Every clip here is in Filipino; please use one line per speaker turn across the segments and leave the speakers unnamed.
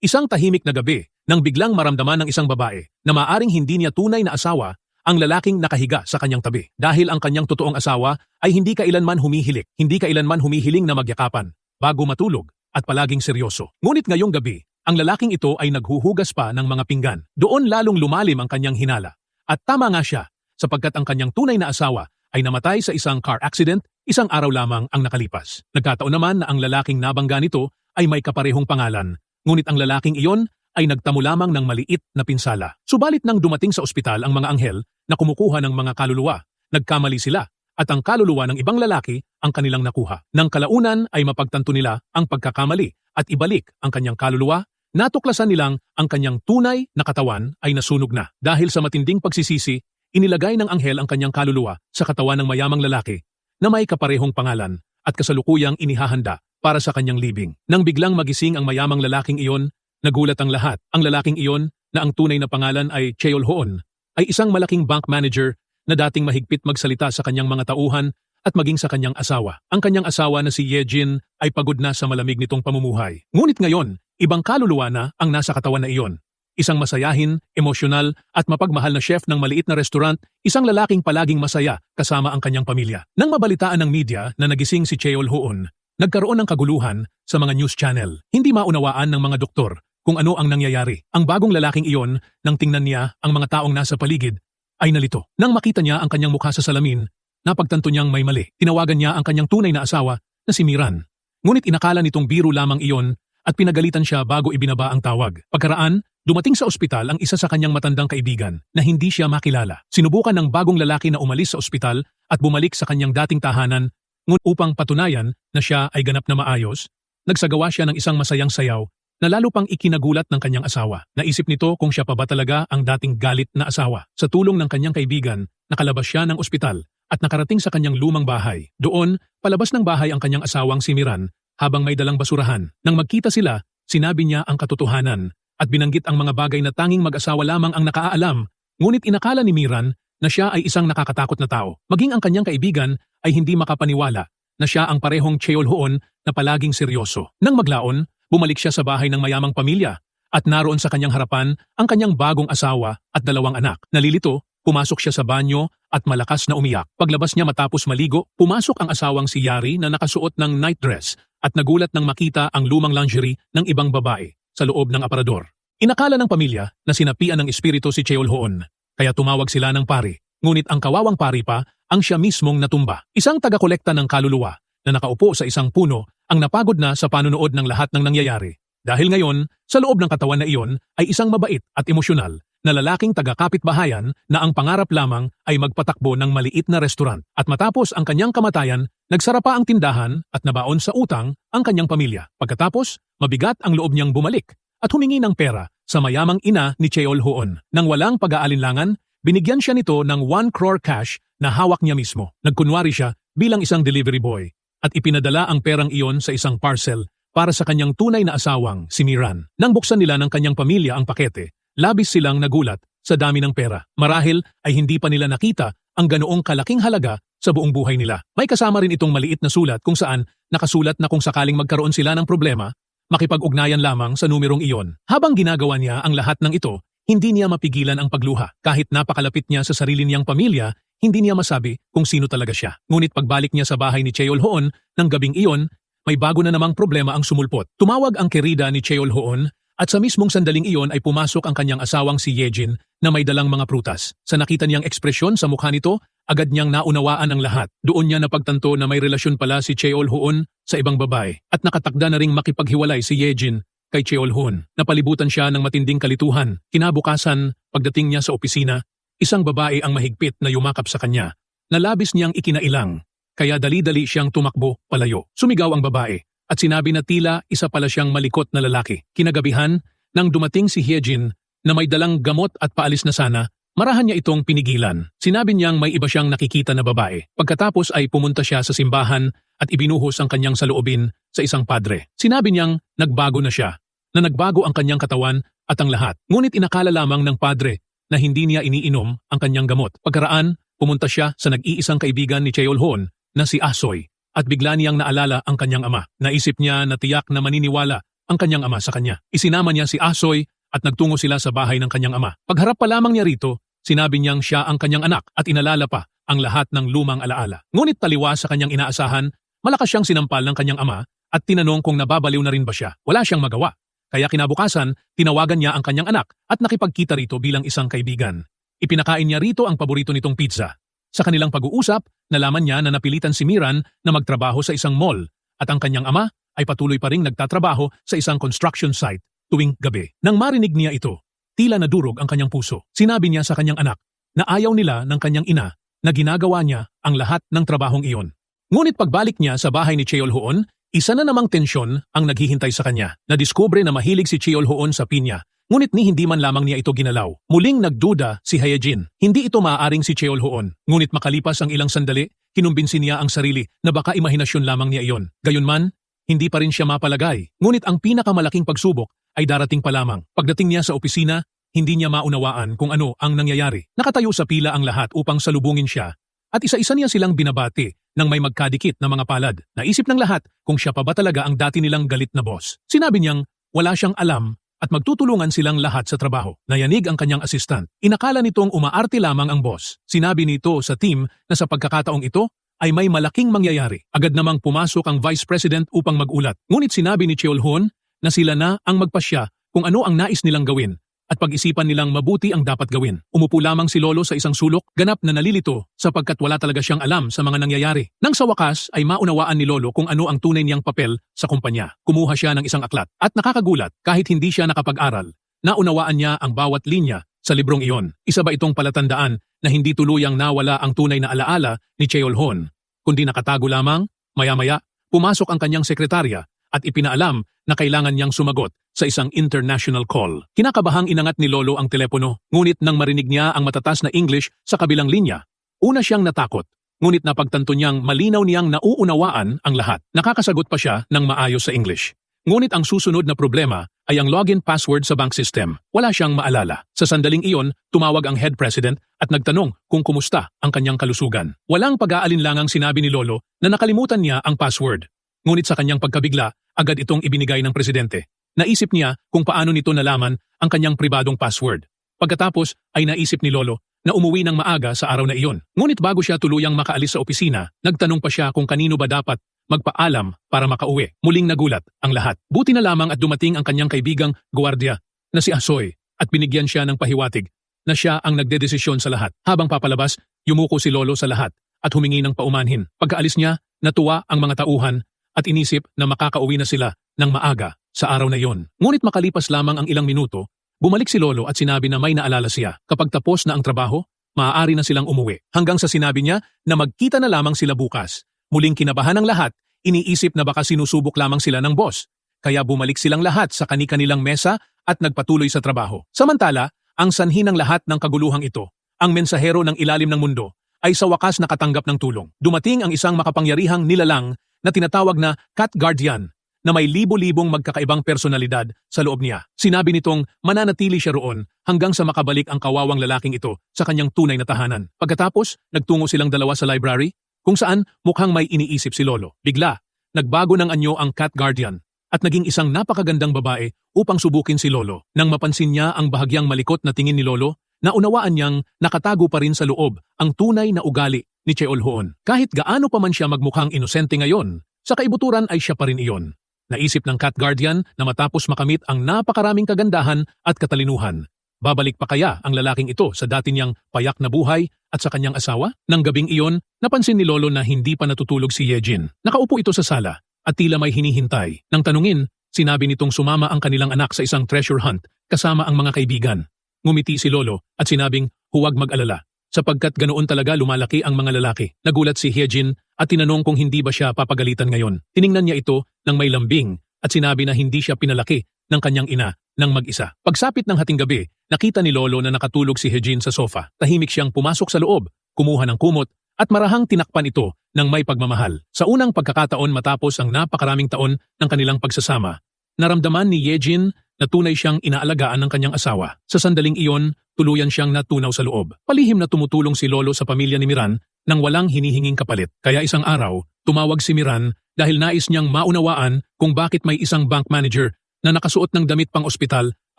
Isang tahimik na gabi nang biglang maramdaman ng isang babae na maaring hindi niya tunay na asawa ang lalaking nakahiga sa kanyang tabi. Dahil ang kanyang totoong asawa ay hindi kailanman humihiling na magyakapan bago matulog at palaging seryoso. Ngunit ngayong gabi, ang lalaking ito ay naghuhugas pa ng mga pinggan. Doon lalong lumalim ang kanyang hinala. At tama nga siya, sapagkat ang kanyang tunay na asawa ay namatay sa isang car accident isang araw lamang ang nakalipas. Nagkataon naman na ang lalaking nabangga nito ay may kaparehong pangalan. Ngunit ang lalaking iyon ay nagtamo lamang ng maliit na pinsala. Subalit nang dumating sa ospital ang mga anghel na kumukuha ng mga kaluluwa, nagkamali sila at ang kaluluwa ng ibang lalaki ang kanilang nakuha. Nang kalaunan ay mapagtanto nila ang pagkakamali at ibalik ang kanyang kaluluwa, natuklasan nilang ang kanyang tunay na katawan ay nasunog na. Dahil sa matinding pagsisisi, inilagay ng anghel ang kanyang kaluluwa sa katawan ng mayamang lalaki na may kaparehong pangalan at kasalukuyang inihahanda para sa kanyang libing. Nang biglang magising ang mayamang lalaking iyon, nagulat ang lahat. Ang lalaking iyon na ang tunay na pangalan ay Cheol Hoon ay isang malaking bank manager na dating mahigpit magsalita sa kanyang mga tauhan at maging sa kanyang asawa. Ang kanyang asawa na si Yejin ay pagod na sa malamig nitong pamumuhay. Ngunit ngayon, ibang kaluluwa na ang nasa katawan na iyon. Isang masayahin, emosyonal at mapagmahal na chef ng maliit na restaurant, isang lalaking palaging masaya kasama ang kanyang pamilya. Nang mabalitaan ng media na nagising si Cheol Hoon, nagkaroon ng kaguluhan sa mga news channel. Hindi maunawaan ng mga doktor kung ano ang nangyayari. Ang bagong lalaking iyon, nang tingnan niya ang mga taong nasa paligid, ay nalito. Nang makita niya ang kanyang mukha sa salamin, napagtanto niyang may mali. Tinawagan niya ang kanyang tunay na asawa na si Miran. Ngunit inakala nitong biro lamang iyon at pinagalitan siya bago ibinaba ang tawag. Pagkaraan, dumating sa ospital ang isa sa kanyang matandang kaibigan na hindi siya makilala. Sinubukan ng bagong lalaki na umalis sa ospital at bumalik sa kanyang dating tahanan, ngunit upang patunayan na siya ay ganap na maayos, nagsagawa siya ng isang masayang sayaw na lalo pang ikinagulat ng kanyang asawa. Naisip nito kung siya pa ba talaga ang dating galit na asawa. Sa tulong ng kanyang kaibigan, nakalabas siya ng ospital at nakarating sa kanyang lumang bahay. Doon, palabas ng bahay ang kanyang asawang si Miran habang may dalang basurahan. Nang magkita sila, sinabi niya ang katotohanan at binanggit ang mga bagay na tanging mag-asawa lamang ang nakaalam. Ngunit inakala ni Miran na siya ay isang nakakatakot na tao. Maging ang kanyang kaibigan ay hindi makapaniwala na siya ang parehong Cheol Hoon na palaging seryoso. Nang maglaon, bumalik siya sa bahay ng mayamang pamilya at naroon sa kanyang harapan ang kanyang bagong asawa at dalawang anak. Nalilito, pumasok siya sa banyo at malakas na umiyak. Paglabas niya matapos maligo, pumasok ang asawang si Yari na nakasuot ng night dress at nagulat nang makita ang lumang lingerie ng ibang babae sa loob ng aparador. Inakala ng pamilya na sinapian ng espiritu si Cheol Hoon, kaya tumawag sila ng pari. Ngunit ang kawawang pari pa ang siya mismong natumba. Isang taga-kolekta ng kaluluwa na nakaupo sa isang puno ang napagod na sa panunood ng lahat ng nangyayari. Dahil ngayon, sa loob ng katawan na iyon ay isang mabait at emosyonal na lalaking taga-kapitbahayan na ang pangarap lamang ay magpatakbo ng maliit na restaurant. At matapos ang kanyang kamatayan, nagsara pa ang tindahan at nabaon sa utang ang kanyang pamilya. Pagkatapos, mabigat ang loob niyang bumalik at humingi ng pera sa mayamang ina ni Cheol Hoon. Nang walang pag-aalinlangan, binigyan siya nito ng 1 crore cash na hawak niya mismo. Nagkunwari siya bilang isang delivery boy at ipinadala ang perang iyon sa isang parcel para sa kanyang tunay na asawang si Miran. Nang buksan nila ng kanyang pamilya ang pakete, labis silang nagulat sa dami ng pera. Marahil ay hindi pa nila nakita ang ganoong kalaking halaga sa buong buhay nila. May kasama rin itong maliit na sulat kung saan nakasulat na kung sakaling magkaroon sila ng problema, makipag-ugnayan lamang sa numerong iyon. Habang ginagawa niya ang lahat ng ito, hindi niya mapigilan ang pagluha. Kahit napakalapit niya sa sarili niyang pamilya, hindi niya masabi kung sino talaga siya. Ngunit pagbalik niya sa bahay ni Cheol Hoon ng gabing iyon, may bago na namang problema ang sumulpot. Tumawag ang kerida ni Cheol Hoon at sa mismong sandaling iyon ay pumasok ang kanyang asawang si Yejin na may dalang mga prutas. Sa nakita niyang ekspresyon sa mukha nito, agad niyang naunawaan ang lahat. Doon niya napagtanto na may relasyon pala si Cheol Hoon sa ibang babae at nakatakda na ring makipaghiwalay si Yejin kay Cheol Hoon. Napalibutan siya ng matinding kalituhan. Kinabukasan, pagdating niya sa opisina, isang babae ang mahigpit na yumakap sa kanya na labis niyang ikinailang, kaya dali-dali siyang tumakbo palayo. Sumigaw ang babae at sinabi na tila isa pala siyang malikot na lalaki. Kinagabihan, nang dumating si Hyejin na may dalang gamot at paalis na sana, marahan niya itong pinigilan. Sinabi niyang may iba siyang nakikita na babae. Pagkatapos ay pumunta siya sa simbahan at ibinuhos ang kanyang saloobin sa isang padre. Sinabi niyang nagbago na siya, na nagbago ang kanyang katawan at ang lahat. Ngunit inakala lamang ng padre na hindi niya iniinom ang kanyang gamot. Pagkaraan, pumunta siya sa nag-iisang kaibigan ni Cheol Hoon na si Asoy at bigla niyang naalala ang kanyang ama. Naisip niya na tiyak na maniniwala ang kanyang ama sa kanya. Isinama niya si Asoy at nagtungo sila sa bahay ng kanyang ama. Pagharap pa lamang niya rito, sinabi niyang siya ang kanyang anak at inalala pa ang lahat ng lumang alaala. Ngunit taliwa sa kanyang inaasahan, malakas siyang sinampal ng kanyang ama at tinanong kung nababaliw na rin ba siya. Wala siyang magawa. Kaya kinabukasan, tinawagan niya ang kanyang anak at nakipagkita rito bilang isang kaibigan. Ipinakain niya rito ang paborito nitong pizza. Sa kanilang pag-uusap, nalaman niya na napilitan si Miran na magtrabaho sa isang mall at ang kanyang ama ay patuloy pa ring nagtatrabaho sa isang construction site tuwing gabi. Nang marinig niya ito, tila nadurog ang kanyang puso. Sinabi niya sa kanyang anak na ayaw nila ng kanyang ina na ginagawa niya ang lahat ng trabahong iyon. Ngunit pagbalik niya sa bahay ni Cheolhoon, isa na namang tensyon ang naghihintay sa kanya. Nadiskubre na mahilig si Cheolhoon sa pinya, ngunit hindi man lamang niya ito ginalaw. Muling nagduda si Hyejin. Hindi ito maaaring si Cheolhoon. Ngunit makalipas ang ilang sandali, kinumbinsi niya ang sarili na baka imahinasyon lamang niya iyon. Gayunman, hindi pa rin siya mapalagay. Ngunit ang pinakamalaking pagsubok ay darating pa lamang. Pagdating niya sa opisina, hindi niya maunawaan kung ano ang nangyayari. Nakatayo sa pila ang lahat upang salubungin siya at isa-isa niya silang binabati nang may magkadikit na mga palad. Naisip ng lahat kung siya pa ba talaga ang dati nilang galit na boss. Sinabi niyang wala siyang alam at magtutulungan silang lahat sa trabaho. Nayanig ang kanyang assistant. Inakala nitong umaarte lamang ang boss. Sinabi nito sa team na sa pagkakataong ito ay may malaking mangyayari. Agad namang pumasok ang vice president upang magulat. Ngunit sinabi ni Cheolhoon na sila na ang magpasya kung ano ang nais nilang gawin at pag-isipan nilang mabuti ang dapat gawin. Umupo lamang si Lolo sa isang sulok, ganap na nalilito sapagkat wala talaga siyang alam sa mga nangyayari. Nang sa wakas ay maunawaan ni Lolo kung ano ang tunay niyang papel sa kumpanya. Kumuha siya ng isang aklat at nakakagulat kahit hindi siya nakapag-aral. Naunawaan niya ang bawat linya sa librong iyon. Isa ba itong palatandaan na hindi tuluyang nawala ang tunay na alaala ni Cheolhoon, kundi nakatago lamang? Maya-maya, pumasok ang kanyang sekretarya at ipinaalam na kailangan niyang sumagot sa isang international call. Kinakabahang inangat ni Lolo ang telepono, ngunit nang marinig niya ang matatas na English sa kabilang linya, una siyang natakot. Ngunit napagtanto niyang malinaw niyang nauunawaan ang lahat. Nakakasagot pa siya ng maayos sa English. Ngunit ang susunod na problema ay ang login password sa bank system. Wala siyang maalala. Sa sandaling iyon, tumawag ang head president at nagtanong kung kumusta ang kanyang kalusugan. Walang pag-aalinlangang sinabi ni Lolo na nakalimutan niya ang password. Ngunit sa kanyang pagkabigla, agad itong ibinigay ng presidente. Naisip niya kung paano nito nalaman ang kanyang pribadong password. Pagkatapos ay naisip ni Lolo na umuwi ng maaga sa araw na iyon. Ngunit bago siya tuluyang makaalis sa opisina, nagtanong pa siya kung kanino ba dapat magpaalam para makauwi. Muling nagulat ang lahat. Buti na lamang at dumating ang kanyang kaibigang gwardiya na si Asoy at binigyan siya ng pahiwatig na siya ang nagdedesisyon sa lahat. Habang papalabas, yumuko si Lolo sa lahat at humingi ng paumanhin. Pagkaalis niya, natuwa ang mga tauhan at inisip na makakauwi na sila ng maaga sa araw na iyon. Ngunit makalipas lamang ang ilang minuto, bumalik si Lolo at sinabi na may naalala siya. Kapag tapos na ang trabaho, maaari na silang umuwi. Hanggang sa sinabi niya na magkita na lamang sila bukas. Muling kinabahan ng lahat, iniisip na baka sinusubok lamang sila ng boss. Kaya bumalik silang lahat sa kani-kanilang mesa at nagpatuloy sa trabaho. Samantala, ang sanhi ng lahat ng kaguluhang ito, ang mensahero ng ilalim ng mundo, ay sa wakas nakatanggap ng tulong. Dumating ang isang makapangyarihang nilalang na tinatawag na Cat Guardian na may libo-libong magkakaibang personalidad sa loob niya. Sinabi nitong mananatili siya roon hanggang sa makabalik ang kawawang lalaking ito sa kanyang tunay na tahanan. Pagkatapos, nagtungo silang dalawa sa library kung saan mukhang may iniisip si Lolo. Bigla, nagbago ng anyo ang Cat Guardian at naging isang napakagandang babae upang subukin si Lolo. Nang mapansin niya ang bahagyang malikot na tingin ni Lolo, naunawaan niyang nakatago pa rin sa loob ang tunay na ugali ni Cheolhoon. Kahit gaano pa man siya magmukhang inosente ngayon, sa kaibuturan ay siya pa rin iyon. Naisip ng Cat Guardian na matapos makamit ang napakaraming kagandahan at katalinuhan, babalik pa kaya ang lalaking ito sa dati niyang payak na buhay at sa kanyang asawa? Nang gabing iyon, napansin ni Lolo na hindi pa natutulog si Yejin. Nakaupo ito sa sala at tila may hinihintay. Nang tanungin, sinabi nitong sumama ang kanilang anak sa isang treasure hunt kasama ang mga kaibigan. Ngumiti si Lolo at sinabing huwag mag-alala, sapagkat ganoon talaga lumalaki ang mga lalaki. Nagulat si Hyejin at tinanong kung hindi ba siya papagalitan ngayon. Tiningnan niya ito ng may lambing at sinabi na hindi siya pinalaki ng kanyang ina ng mag-isa. Pagsapit ng hating gabi, nakita ni Lolo na nakatulog si Hyejin sa sofa. Tahimik siyang pumasok sa loob, kumuha ng kumot at marahang tinakpan ito ng may pagmamahal. Sa unang pagkakataon matapos ang napakaraming taon ng kanilang pagsasama, naramdaman ni Hyejin na tunay siyang inaalagaan ng kanyang asawa. Sa sandaling iyon, tuluyan siyang natunaw sa loob. Palihim na tumutulong si Lolo sa pamilya ni Miran nang walang hinihinging kapalit. Kaya isang araw, tumawag si Miran dahil nais niyang maunawaan kung bakit may isang bank manager na nakasuot ng damit pang ospital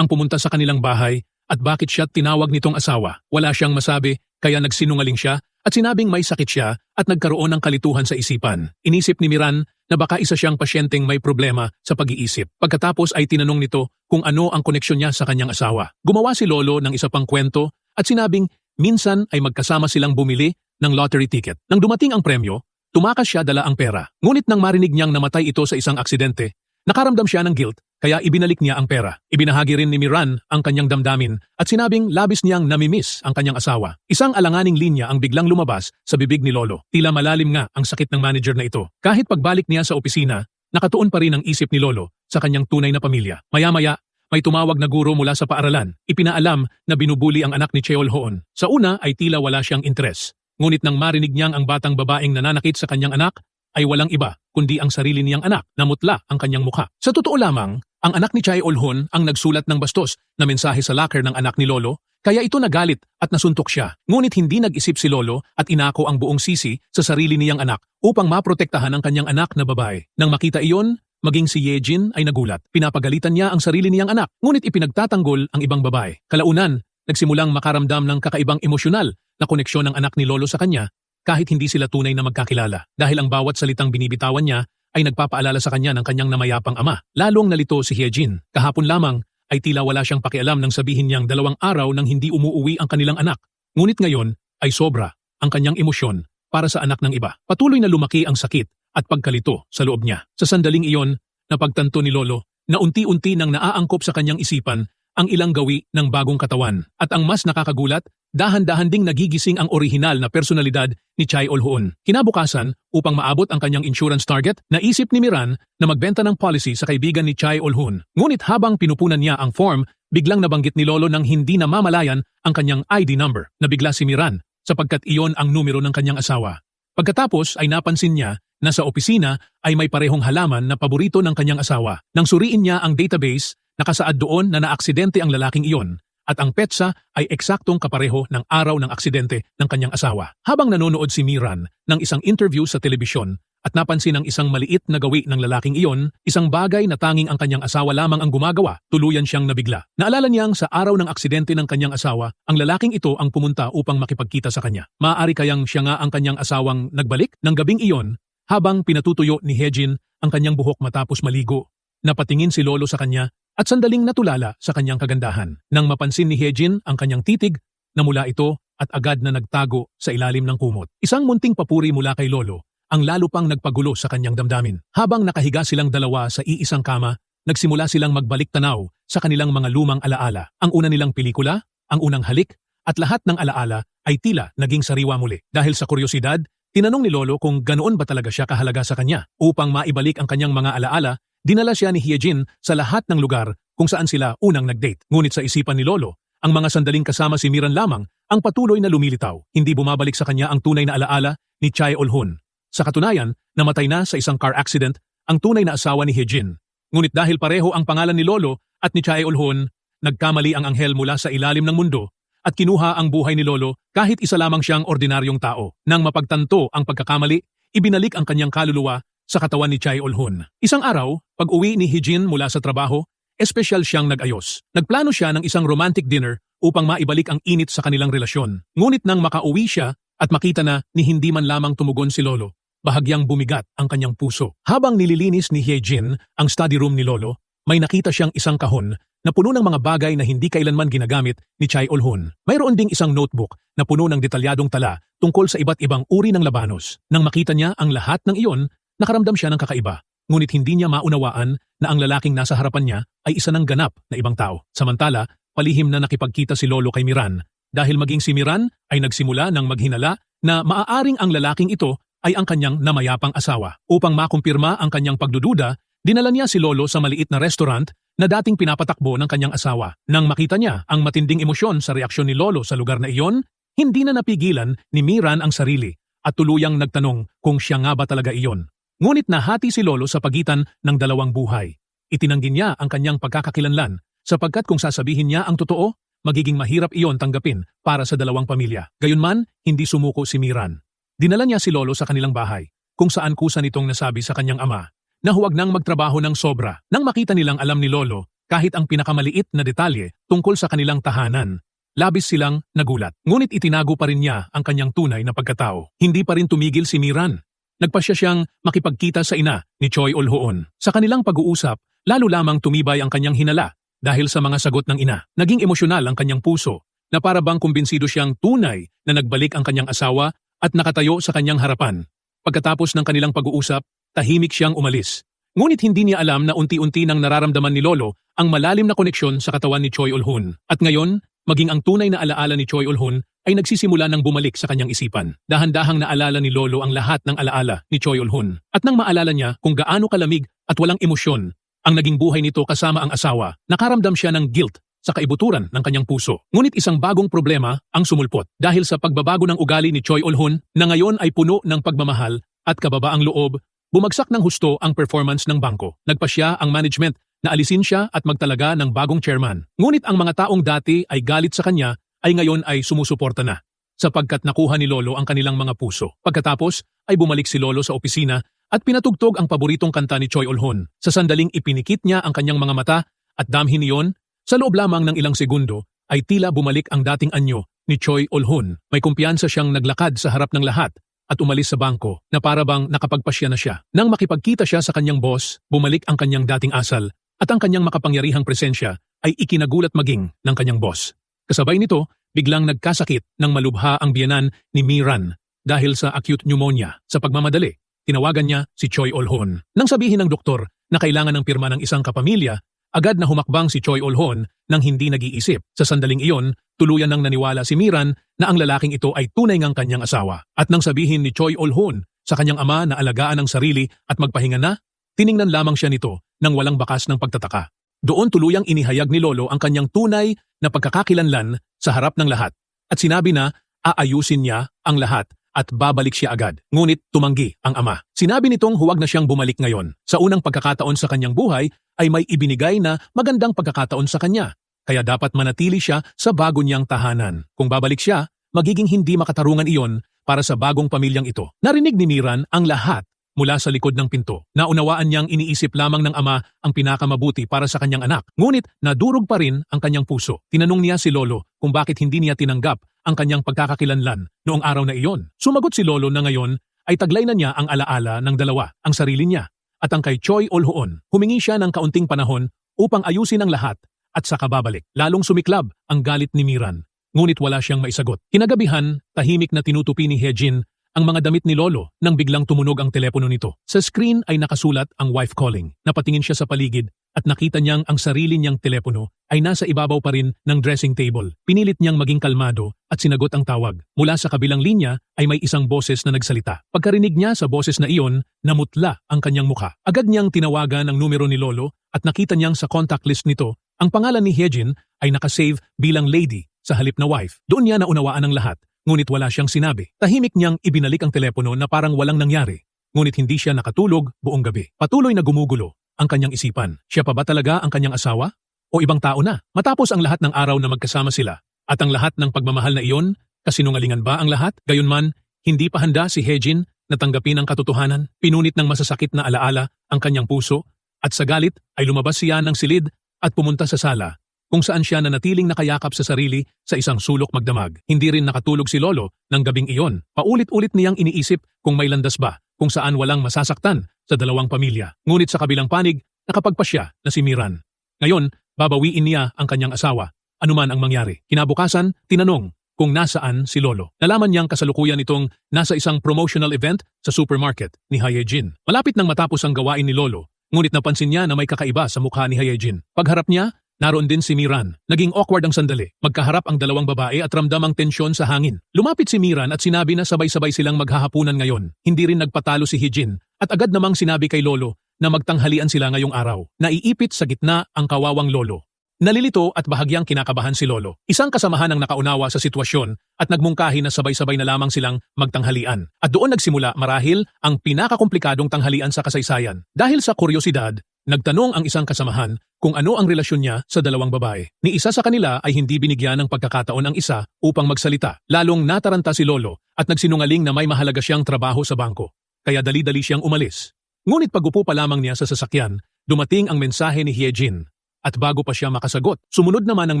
ang pumunta sa kanilang bahay at bakit siya tinawag nitong asawa. Wala siyang masabi kaya nagsinungaling siya at sinabing may sakit siya at nagkaroon ng kalituhan sa isipan. Inisip ni Miran na baka isa siyang pasyenteng may problema sa pag-iisip. Pagkatapos ay tinanong nito kung ano ang koneksyon niya sa kanyang asawa. Gumawa si Lolo ng isa pang kwento at sinabing minsan ay magkasama silang bumili ng lottery ticket. Nang dumating ang premyo, tumakas siya dala ang pera. Ngunit nang marinig niyang namatay ito sa isang aksidente, nakaramdam siya ng guilt kaya ibinalik niya ang pera. Ibinahagi rin ni Miran ang kanyang damdamin at sinabing labis niyang namimiss ang kanyang asawa. Isang alanganing linya ang biglang lumabas sa bibig ni Lolo. Tila malalim nga ang sakit ng manager na ito. Kahit pagbalik niya sa opisina, nakatuon pa rin ang isip ni Lolo sa kanyang tunay na pamilya. Maya-maya, may tumawag na guro mula sa paaralan. Ipinaalam na binubuli ang anak ni Cheol Hoon. Sa una ay tila wala siyang interes. Ngunit nang marinig niyang ang batang babaeng nananakit sa kanyang anak, ay walang iba kundi ang sarili niyang anak. Namutla ang kanyang mukha. Sa totoo lamang, ang anak ni Cheol Hoon ang nagsulat ng bastos na mensahe sa locker ng anak ni Lolo, kaya ito nagalit at nasuntok siya. Ngunit hindi nag-isip si Lolo at inako ang buong sisi sa sarili niyang anak upang maprotektahan ang kanyang anak na babae. Nang makita iyon, maging si Yejin ay nagulat. Pinapagalitan niya ang sarili niyang anak, ngunit ipinagtatanggol ang ibang babae. Kalaunan, nagsimulang makaramdam ng kakaibang emosyonal na koneksyon ng anak ni Lolo sa kanya kahit hindi sila tunay na magkakilala. Dahil ang bawat salitang binibitawan niya ay nagpapaalala sa kanya ng kanyang namayapang ama. Lalong nalito si Hyejin. Kahapon lamang ay tila wala siyang pakialam nang sabihin niyang 2 araw nang hindi umuuwi ang kanilang anak. Ngunit ngayon ay sobra ang kanyang emosyon para sa anak ng iba. Patuloy na lumaki ang sakit at pagkalito sa loob niya. Sa sandaling iyon, napagtanto ni Lolo na unti-unti nang naaangkop sa kanyang isipan ang ilang gawi ng bagong katawan. At ang mas nakakagulat, dahan-dahan ding nagigising ang orihinal na personalidad ni Cheol Hoon. Kinabukasan, upang maabot ang kanyang insurance target, naisip ni Miran na magbenta ng policy sa kaibigan ni Cheol Hoon. Ngunit habang pinupunan niya ang form, biglang nabanggit ni Lolo nang hindi namamalayan ang kanyang ID number. Nabigla si Miran sapagkat iyon ang numero ng kanyang asawa. Pagkatapos ay napansin niya na sa opisina ay may parehong halaman na paborito ng kanyang asawa. Nang suriin niya ang database, nakasaad doon na naaksidente ang lalaking iyon at ang petsa ay eksaktong kapareho ng araw ng aksidente ng kanyang asawa. Habang nanonood si Miran ng isang interview sa telebisyon at napansin ang isang maliit na gawi ng lalaking iyon, isang bagay na tanging ang kanyang asawa lamang ang gumagawa, tuluyan siyang nabigla. Naalala niyang sa araw ng aksidente ng kanyang asawa, ang lalaking ito ang pumunta upang makipagkita sa kanya. Maaari kayang siya nga ang kanyang asawang nagbalik? Ng gabing iyon, habang pinatutuyo ni Hyejin ang kanyang buhok matapos maligo, napatingin si Lolo sa kanya at sandaling natulala sa kanyang kagandahan. Nang mapansin ni Hyejin ang kanyang titig, namula ito at agad na nagtago sa ilalim ng kumot. Isang munting papuri mula kay Lolo ang lalo pang nagpagulo sa kanyang damdamin. Habang nakahiga silang dalawa sa iisang kama, nagsimula silang magbalik tanaw sa kanilang mga lumang alaala. Ang una nilang pelikula, ang unang halik, at lahat ng alaala ay tila naging sariwa muli. Dahil sa kuryosidad, tinanong ni Lolo kung ganoon ba talaga siya kahalaga sa kanya. Upang maibalik ang kanyang mga alaala, dinala siya ni Hyejin sa lahat ng lugar kung saan sila unang nag-date. Ngunit sa isipan ni Lolo, ang mga sandaling kasama si Miran lamang ang patuloy na lumilitaw. Hindi bumabalik sa kanya ang tunay na alaala ni Cheol Hoon. Sa katunayan, namatay na sa isang car accident ang tunay na asawa ni Hyejin. Ngunit dahil pareho ang pangalan ni Lolo at ni Cheol Hoon, nagkamali ang anghel mula sa ilalim ng mundo at kinuha ang buhay ni Lolo kahit isa lamang siyang ordinaryong tao. Nang mapagtanto ang pagkakamali, ibinalik ang kanyang kaluluwa sa katawan ni Cheol Hoon. Isang araw, pag-uwi ni Hyejin mula sa trabaho, espesyal siyang nag-ayos. Nagplano siya ng isang romantic dinner upang maibalik ang init sa kanilang relasyon. Ngunit nang makauwi siya at makita na ni hindi man lamang tumugon si Lolo, bahagyang bumigat ang kanyang puso. Habang nililinis ni Hyejin ang study room ni Lolo, may nakita siyang isang kahon na puno ng mga bagay na hindi kailanman ginagamit ni Cheol Hoon. Mayroon ding isang notebook na puno ng detalyadong tala tungkol sa iba't ibang uri ng labanos. Nang makita niya ang lahat ng iyon, nakaramdam siya ng kakaiba. Ngunit hindi niya maunawaan na ang lalaking nasa harapan niya ay isa ng ganap na ibang tao. Samantala, palihim na nakipagkita si Lolo kay Miran dahil maging si Miran ay nagsimula ng maghinala na maaaring ang lalaking ito ay ang kanyang namayapang asawa. Upang makumpirma ang kanyang pagdududa, dinala niya si Lolo sa maliit na restaurant na dating pinapatakbo ng kanyang asawa. Nang makita niya ang matinding emosyon sa reaksyon ni Lolo sa lugar na iyon, hindi na napigilan ni Miran ang sarili at tuluyang nagtanong kung siya nga ba talaga iyon. Ngunit nahati si Lolo sa pagitan ng dalawang buhay. Itinanggi niya ang kanyang pagkakakilanlan sapagkat kung sasabihin niya ang totoo, magiging mahirap iyon tanggapin para sa dalawang pamilya. Gayunman, hindi sumuko si Miran. Dinala niya si Lolo sa kanilang bahay, kung saan kusa nitong nasabi sa kanyang ama na huwag nang magtrabaho ng sobra. Nang makita nilang alam ni Lolo kahit ang pinakamaliit na detalye tungkol sa kanilang tahanan, labis silang nagulat. Ngunit itinago pa rin niya ang kanyang tunay na pagkatao. Hindi pa rin tumigil si Miran. Nagpasya siyang makipagkita sa ina ni Choi Olhoon. Sa kanilang pag-uusap, lalo lamang tumibay ang kanyang hinala dahil sa mga sagot ng ina. Naging emosyonal ang kanyang puso na para bang kumbinsido siyang tunay na nagbalik ang kanyang asawa at nakatayo sa kanyang harapan. Pagkatapos ng kanilang pag-uusap, tahimik siyang umalis. Ngunit hindi niya alam na unti-unti nang nararamdaman ni Lolo ang malalim na koneksyon sa katawan ni Choi Olhoon. At ngayon, maging ang tunay na alaala ni Choi Olhoon ay nagsisimula ng bumalik sa kanyang isipan. Dahan-dahang naalala ni Lolo ang lahat ng alaala ni Choi Olhoon. At nang maalala niya kung gaano kalamig at walang emosyon ang naging buhay nito kasama ang asawa, nakaramdam siya ng guilt sa kaibuturan ng kanyang puso. Ngunit isang bagong problema ang sumulpot dahil sa pagbabago ng ugali ni Choi Olhoon na ngayon ay puno ng pagmamahal at kababaang loob, bumagsak ng husto ang performance ng bangko. Nagpasya ang management na alisin siya at magtalaga ng bagong chairman. Ngunit ang mga taong dati ay galit sa kanya ay ngayon ay sumusuporta na sapagkat nakuha ni Lolo ang kanilang mga puso. Pagkatapos ay bumalik si Lolo sa opisina at pinatugtog ang paboritong kanta ni Choi Olhoon. Sa sandaling ipinikit niya ang kanyang mga mata at damhin niyon, sa loob lamang ng ilang segundo ay tila bumalik ang dating anyo ni Choi Olhoon. May kumpiyansa siyang naglakad sa harap ng lahat at umalis sa bangko na para bang nakapagpasya na siya. Nang makipagkita siya sa kanyang boss, bumalik ang kanyang dating asal at ang kanyang makapangyarihang presensya ay ikinagulat maging ng kanyang boss. Kasabay nito, biglang nagkasakit ng malubha ang biyenan ni Miran dahil sa acute pneumonia. Sa pagmamadali, tinawagan niya si Choi Olhoon. Nang sabihin ng doktor na kailangan ng pirma ng isang kapamilya, agad na humakbang si Choi Olhoon nang hindi nag-iisip. Sa sandaling iyon, tuluyan nang naniwala si Miran na ang lalaking ito ay tunay ngang kanyang asawa. At nang sabihin ni Choi Olhoon sa kanyang ama na alagaan ang sarili at magpahinga na, tiningnan lamang siya nito nang walang bakas ng pagtataka. Doon tuluyang inihayag ni Lolo ang kanyang tunay na pagkakakilanlan sa harap ng lahat at sinabi na aayusin niya ang lahat at babalik siya agad. Ngunit tumanggi ang ama. Sinabi nitong huwag na siyang bumalik ngayon. Sa unang pagkakataon sa kanyang buhay ay may ibinigay na magandang pagkakataon sa kanya. Kaya dapat manatili siya sa bago niyang tahanan. Kung babalik siya, magiging hindi makatarungan iyon para sa bagong pamilyang ito. Narinig ni Miran ang lahat mula sa likod ng pinto. Naunawaan niyang iniisip lamang ng ama ang pinakamabuti para sa kanyang anak. Ngunit nadurog pa rin ang kanyang puso. Tinanong niya si Lolo kung bakit hindi niya tinanggap ang kanyang pagkakakilanlan noong araw na iyon. Sumagot si Lolo na ngayon ay taglay na niya ang alaala ng dalawa, ang sarili niya at ang kay Choi Olhoon. Humingi siya ng kaunting panahon upang ayusin ang lahat at saka babalik. Lalong sumiklab ang galit ni Miran. Ngunit wala siyang maisagot. Kinagabihan, tahimik na tinutupi ni Hejin ang mga damit ni Lolo nang biglang tumunog ang telepono nito. Sa screen ay nakasulat ang wife calling. Napatingin siya sa paligid at nakita niyang ang sarili niyang telepono ay nasa ibabaw pa rin ng dressing table. Pinilit niyang maging kalmado at sinagot ang tawag. Mula sa kabilang linya ay may isang boses na nagsalita. Pagkarinig niya sa boses na iyon, namutla ang kanyang mukha. Agad niyang tinawagan ang numero ni Lolo at nakita niyang sa contact list nito ang pangalan ni Hejin ay nakasave bilang lady sa halip na wife. Doon niya naunawaan ang lahat. Ngunit wala siyang sinabi. Tahimik niyang ibinalik ang telepono na parang walang nangyari. Ngunit hindi siya nakatulog buong gabi. Patuloy na gumugulo ang kanyang isipan. Siya pa ba talaga ang kanyang asawa? O ibang tao na? Matapos ang lahat ng araw na magkasama sila at ang lahat ng pagmamahal na iyon, kasinungalingan ba ang lahat? Gayunman, hindi pa handa si Hejin na tanggapin ang katotohanan. Pinunit ng masasakit na alaala ang kanyang puso at sa galit ay lumabas siya ng silid at pumunta sa sala kung saan siya nanatiling nakayakap sa sarili sa isang sulok magdamag. Hindi rin nakatulog si Lolo ng gabing iyon. Paulit-ulit niyang iniisip kung may landas ba, kung saan walang masasaktan sa dalawang pamilya. Ngunit sa kabilang panig, nakapagpasya na si Miran. Ngayon, babawiin niya ang kanyang asawa, anuman ang mangyari. Kinabukasan, tinanong kung nasaan si Lolo. Nalaman niyang kasalukuyan itong nasa isang promotional event sa supermarket ni Hyejin. Malapit nang matapos ang gawain ni Lolo, ngunit napansin niya na may kakaiba sa mukha ni Hyejin. Pagharap niya, naroon din si Miran. Naging awkward ang sandali. Magkaharap ang dalawang babae at ramdam ang tensyon sa hangin. Lumapit si Miran at sinabi na sabay-sabay silang maghahapunan ngayon. Hindi rin nagpatalo si Hejin at agad namang sinabi kay Lolo na magtanghalian sila ngayong araw. Naiipit sa gitna ang kawawang Lolo. Nalilito at bahagyang kinakabahan si Lolo. Isang kasamahan ang nakaunawa sa sitwasyon at nagmungkahi na sabay-sabay na lamang silang magtanghalian. At doon nagsimula marahil ang pinakakomplikadong tanghalian sa kasaysayan. Dahil sa kuryosidad, nagtanong ang isang kasamahan kung ano ang relasyon niya sa dalawang babae. Ni isa sa kanila ay hindi binigyan ng pagkakataon ang isa upang magsalita. Lalong nataranta si Lolo at nagsinungaling na may mahalaga siyang trabaho sa bangko. Kaya dali-dali siyang umalis. Ngunit pag-upo pa lamang niya sa sasakyan, dumating ang mensahe ni Hyejin. At bago pa siya makasagot, sumunod naman ang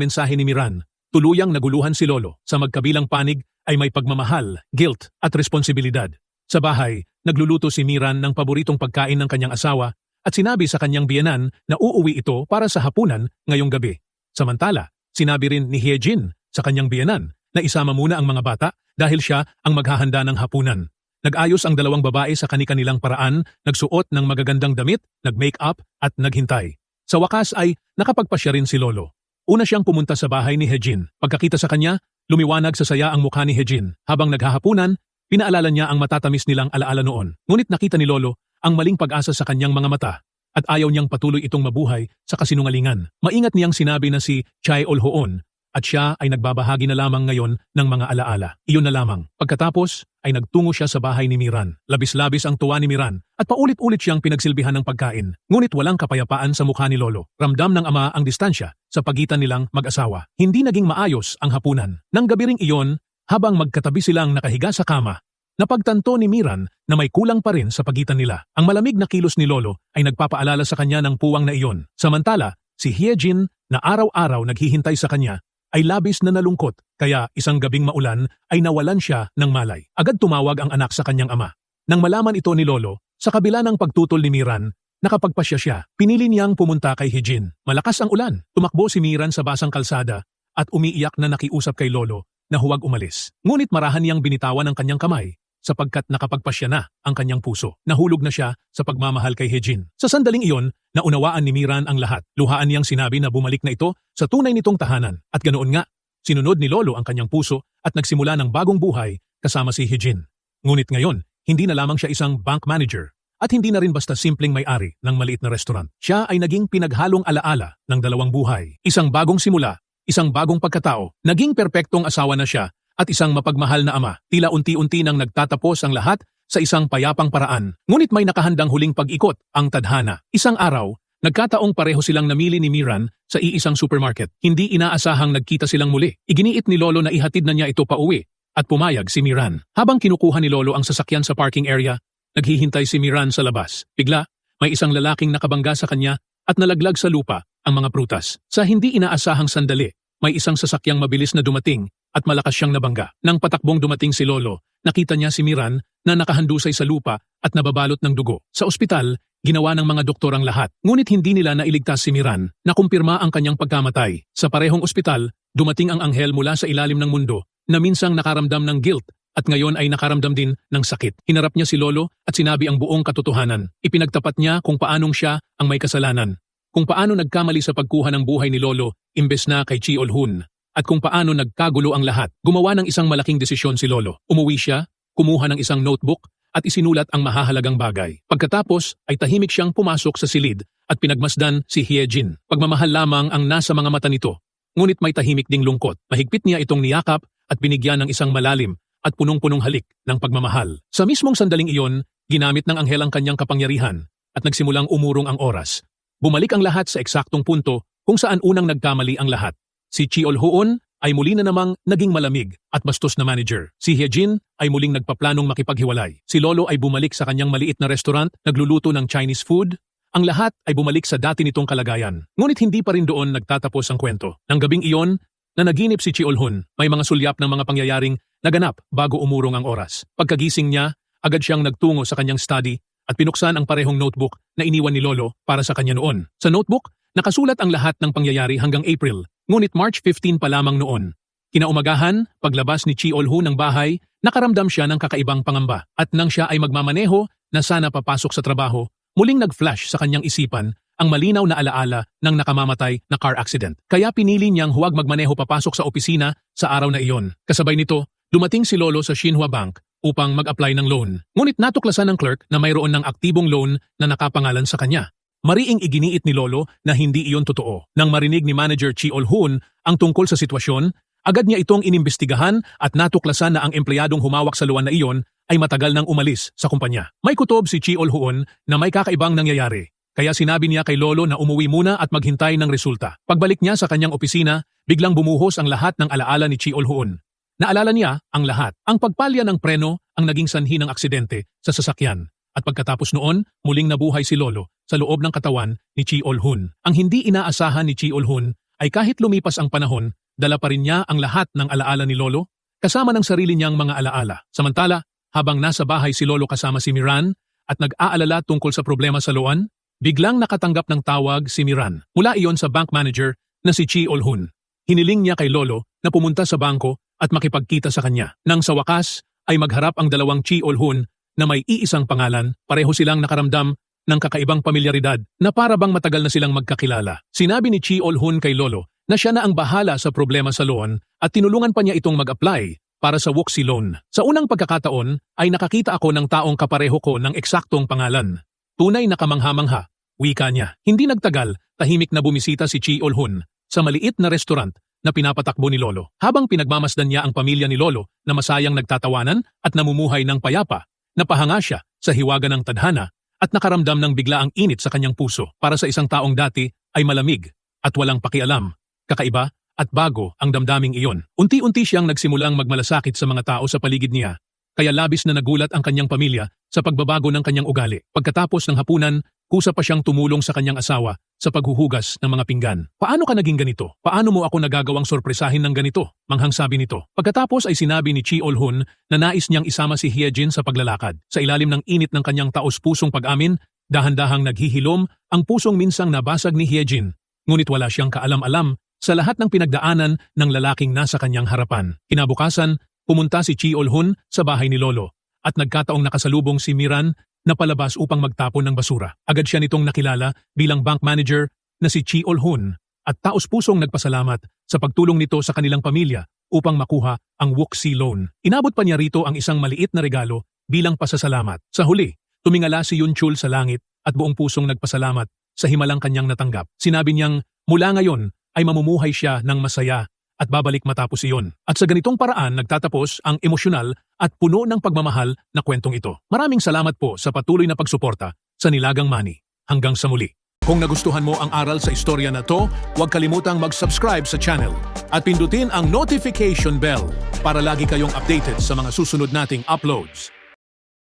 mensahe ni Miran. Tuluyang naguluhan si Lolo. Sa magkabilang panig ay may pagmamahal, guilt at responsibilidad. Sa bahay, nagluluto si Miran ng paboritong pagkain ng kanyang asawa at sinabi sa kanyang biyenan na uuwi ito para sa hapunan ngayong gabi. Samantala, sinabi rin ni Hyejin sa kanyang biyenan na isama muna ang mga bata dahil siya ang maghahanda ng hapunan. Nag-ayos ang dalawang babae sa kani-kanilang paraan, nagsuot ng magagandang damit, nag-make-up at naghintay. Sa wakas ay nakapagpasya rin si Lolo. Una siyang pumunta sa bahay ni Hyejin. Pagkakita sa kanya, lumiwanag sa saya ang mukha ni Hyejin. Habang naghahapunan, pinaalala niya ang matatamis nilang alaala noon. Ngunit nakita ni Lolo ang maling pag-asa sa kanyang mga mata at ayaw niyang patuloy itong mabuhay sa kasinungalingan. Maingat niyang sinabi na si Chai Olhoon at siya ay nagbabahagi na lamang ngayon ng mga alaala. Iyon na lamang. Pagkatapos ay nagtungo siya sa bahay ni Miran. Labis-labis ang tuwa ni Miran at paulit-ulit siyang pinagsilbihan ng pagkain. Ngunit walang kapayapaan sa mukha ni Lolo. Ramdam ng ama ang distansya sa pagitan nilang mag-asawa. Hindi naging maayos ang hapunan. Nang gabi ring iyon, habang magkatabi silang nakahiga sa kama, napagtanto ni Miran na may kulang pa rin sa pagitan nila. Ang malamig na kilos ni Lolo ay nagpapaalala sa kanya ng puwang na iyon. Samantala, si Hyejin na araw-araw naghihintay sa kanya ay labis na nalungkot kaya isang gabing maulan ay nawalan siya ng malay. Agad tumawag ang anak sa kanyang ama. Nang malaman ito ni Lolo, sa kabila ng pagtutol ni Miran, nakapagpasya siya. Pinili niyang pumunta kay Hyejin. Malakas ang ulan. Tumakbo si Miran sa basang kalsada at umiiyak na nakiusap kay Lolo na huwag umalis. Ngunit marahan niyang binitawan ang kanyang kamay sapagkat nakapagpasya na ang kanyang puso. Nahulog na siya sa pagmamahal kay Hyejin. Sa sandaling iyon, naunawaan ni Miran ang lahat. Luhaan niyang sinabi na bumalik na ito sa tunay nitong tahanan. At ganoon nga, sinunod ni Lolo ang kanyang puso at nagsimula ng bagong buhay kasama si Hyejin. Ngunit ngayon, hindi na lamang siya isang bank manager at hindi na rin basta simpleng may-ari ng maliit na restaurant. Siya ay naging pinaghalong alaala ng dalawang buhay. Isang bagong simula, isang bagong pagkatao, naging perpektong asawa na siya at isang mapagmahal na ama. Tila unti-unti nang nagtatapos ang lahat sa isang payapang paraan. Ngunit may nakahandang huling pag-ikot, ang tadhana. Isang araw, nagkataong pareho silang namili ni Miran sa iisang supermarket. Hindi inaasahang nagkita silang muli. Iginiit ni Lolo na ihatid na niya ito pauwi at pumayag si Miran. Habang kinukuha ni Lolo ang sasakyan sa parking area, naghihintay si Miran sa labas. Bigla, may isang lalaking nakabangga sa kanya at nalaglag sa lupa ang mga prutas. Sa hindi inaasahang sandali, may isang sasakyang mabilis na dumating at malakas siyang nabangga. Nang patakbong dumating si Lolo, nakita niya si Miran na nakahandusay sa lupa at nababalot ng dugo. Sa ospital, ginawa ng mga doktor ang lahat. Ngunit hindi nila nailigtas si Miran. Nakumpirma ang kanyang pagkamatay. Sa parehong ospital, dumating ang anghel mula sa ilalim ng mundo na minsang nakaramdam ng guilt at ngayon ay nakaramdam din ng sakit. Hinarap niya si Lolo at sinabi ang buong katotohanan. Ipinagtapat niya kung paanong siya ang may kasalanan. Kung paano nagkamali sa pagkuha ng buhay ni Lolo imbes na kay Chi Olhun. At kung paano nagkagulo ang lahat. Gumawa ng isang malaking desisyon si Lolo. Umuwi siya, kumuha ng isang notebook at isinulat ang mahahalagang bagay. Pagkatapos ay tahimik siyang pumasok sa silid at pinagmasdan si Hyejin. Pagmamahal lamang ang nasa mga mata nito. Ngunit may tahimik ding lungkot. Mahigpit niya itong niyakap at binigyan ng isang malalim at punong-punong halik ng pagmamahal. Sa mismong sandaling iyon, ginamit ng anghel ang kanyang kapangyarihan at nagsimulang umurong ang oras. Bumalik ang lahat sa eksaktong punto kung saan unang nagkamali ang lahat. Si Chi Olhoon ay muli na namang naging malamig at bastos na manager. Si Hyejin ay muling nagpaplanong makipaghiwalay. Si Lolo ay bumalik sa kanyang maliit na restaurant, nagluluto ng Chinese food. Ang lahat ay bumalik sa dati nitong kalagayan. Ngunit hindi pa rin doon nagtatapos ang kwento. Nang gabing iyon, na naginip si Chi Olhun, may mga sulyap ng mga pangyayaring naganap bago umurong ang oras. Pagkagising niya, agad siyang nagtungo sa kanyang study at pinuksan ang parehong notebook na iniwan ni Lolo para sa kanya noon. Sa notebook, nakasulat ang lahat ng pangyayari hanggang April. Ngunit March 15 pa lamang noon. Kinaumagahan, paglabas ni Chi Olhun ng bahay, nakaramdam siya ng kakaibang pangamba. At nang siya ay magmamaneho na sana papasok sa trabaho, muling nag-flash sa kanyang isipan ang malinaw na alaala ng nakamamatay na car accident. Kaya pinili niyang huwag magmaneho papasok sa opisina sa araw na iyon. Kasabay nito, dumating si Lolo sa Shinhua Bank upang mag-apply ng loan. Ngunit natuklasan ng clerk na mayroon ng aktibong loan na nakapangalan sa kanya. Mariing iginiit ni Lolo na hindi iyon totoo. Nang marinig ni Manager Chi Olhun ang tungkol sa sitwasyon, agad niya itong inimbestigahan at natuklasan na ang empleyadong humawak sa luwan na iyon ay matagal nang umalis sa kumpanya. May kutob si Chi Olhun na may kakaibang nangyayari. Kaya sinabi niya kay Lolo na umuwi muna at maghintay ng resulta. Pagbalik niya sa kanyang opisina, biglang bumuhos ang lahat ng alaala ni Chi Olhun. Naalala niya ang lahat. Ang pagpalya ng preno ang naging sanhi ng aksidente sa sasakyan. At pagkatapos noon, muling nabuhay si Lolo sa loob ng katawan ni Chi Ol-hun. Ang hindi inaasahan ni Chi Ol-hun ay kahit lumipas ang panahon, dala pa rin niya ang lahat ng alaala ni Lolo, kasama ng sarili niyang mga alaala. Samantala, habang nasa bahay si Lolo kasama si Miran at nag-aalala tungkol sa problema sa loan, biglang nakatanggap ng tawag si Miran. Mula iyon sa bank manager na si Chi Ol-hun. Hiniling niya kay Lolo na pumunta sa bangko at makipagkita sa kanya. Nang sa wakas ay magharap ang dalawang Chi Ol-hun na may iisang pangalan, pareho silang nakaramdam ng kakaibang pamilyaridad na para bang matagal na silang magkakilala. Sinabi ni Chi Ol-hun kay Lolo na siya na ang bahala sa problema sa loan at tinulungan pa niya itong mag-apply para sa Wuxi loan. Sa unang pagkakataon ay nakakita ako ng taong kapareho ko ng eksaktong pangalan. Tunay na kamangha-mangha, wika niya. Hindi nagtagal, tahimik na bumisita si Chi Ol-hun sa maliit na restaurant na pinapatakbo ni Lolo. Habang pinagmamasdan niya ang pamilya ni Lolo na masayang nagtatawanan at namumuhay ng payapa, napahanga siya sa hiwaga ng tadhana at nakaramdam ng biglaang init sa kanyang puso. Para sa isang taong dati ay malamig at walang pakialam, kakaiba at bago ang damdaming iyon. Unti-unti siyang nagsimulang magmalasakit sa mga tao sa paligid niya, kaya labis na nagulat ang kanyang pamilya sa pagbabago ng kanyang ugali. Pagkatapos ng hapunan, kusa pa siyang tumulong sa kanyang asawa sa paghuhugas ng mga pinggan. Paano ka naging ganito? Paano mo ako nagagawang sorpresahin ng ganito? Manghang sabi nito. Pagkatapos ay sinabi ni Chi Ol-hun na nais niyang isama si Hyejin sa paglalakad. Sa ilalim ng init ng kanyang taos-pusong pag-amin, dahan-dahang naghihilom ang pusong minsang nabasag ni Hyejin. Ngunit wala siyang kaalam-alam sa lahat ng pinagdaanan ng lalaking nasa kanyang harapan. Kinabukasan, pumunta si Chi Ol-hun sa bahay ni Lolo at nagkataong nakasalubong si Miran na palabas upang magtapon ng basura. Agad siya nitong nakilala bilang bank manager na si Chi Ol-hun at taos-pusong nagpasalamat sa pagtulong nito sa kanilang pamilya upang makuha ang Wuxi loan. Inabot pa niya rito ang isang maliit na regalo bilang pasasalamat. Sa huli, tumingala si Yun Chul sa langit at buong pusong nagpasalamat sa himalang kanyang natanggap. Sinabi niyang mula ngayon ay mamumuhay siya ng masaya at babalik matapos iyon. At sa ganitong paraan nagtatapos ang emosyonal at puno ng pagmamahal na kwentong ito. Maraming salamat po sa patuloy na pagsuporta sa Nilagang Money. Hanggang sa muli. Kung nagustuhan mo ang aral sa istorya na to, huwag kalimutang mag-subscribe sa channel at pindutin ang notification bell para lagi kayong updated sa mga susunod nating uploads.